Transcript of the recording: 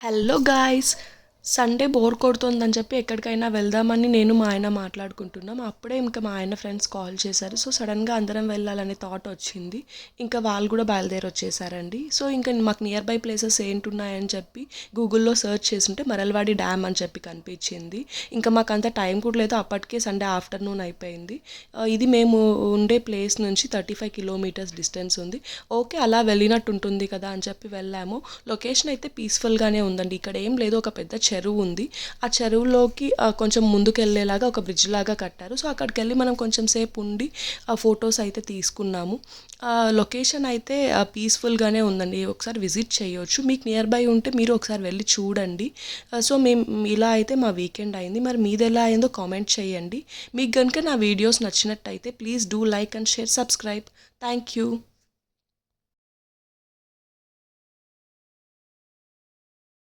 Hello guys, Sunday bore కొడుతుందని చెప్పి ఎక్కడికైనా వెళ్దామని నేను మా ఆయన మాట్లాడుకుంటున్నాం. అప్పుడే ఇంకా మా ఆయన ఫ్రెండ్స్ కాల్ చేశారు. సో సడన్గా అందరం వెళ్ళాలనే థాట్ వచ్చింది. ఇంకా వాళ్ళు కూడా బయలుదేరి వచ్చేసారండి. సో ఇంకా మాకు నియర్ బై ప్లేసెస్ ఏంటున్నాయని చెప్పి గూగుల్లో సెర్చ్ చేస్తుంటే మరల్వాడి డ్యామ్ అని చెప్పి కనిపించింది. ఇంకా మాకు అంత టైం కూడా లేదు, అప్పటికే సండే ఆఫ్టర్నూన్ అయిపోయింది. ఇది మేము ఉండే ప్లేస్ నుంచి 35 కిలోమీటర్స్ డిస్టెన్స్ ఉంది. ఓకే, అలా వెళ్ళినట్టు ఉంటుంది కదా అని చెప్పి వెళ్ళాము. లొకేషన్ అయితే పీస్ఫుల్గానే ఉందండి. ఇక్కడ ఏం లేదు, ఒక పెద్ద చెరువు ఉంది. ఆ చెరువులోకి కొంచెం ముందుకు వెళ్ళేలాగా ఒక బ్రిడ్జ్ లాగా కట్టారు. సో అక్కడికి వెళ్ళి మనం కొంచెం సేపు ఉండి ఆ ఫొటోస్ అయితే తీసుకున్నాము. లొకేషన్ అయితే పీస్ఫుల్గానే ఉందండి. ఒకసారి విజిట్ చేయొచ్చు. మీకు నియర్ బై ఉంటే మీరు ఒకసారి వెళ్ళి చూడండి. సో మేము ఇలా అయితే మా వీకెండ్ అయింది. మరి మీది ఎలా అయిందో కామెంట్ చేయండి. మీకు కనుక నా వీడియోస్ నచ్చినట్టయితే please do like and share, subscribe. Thank you.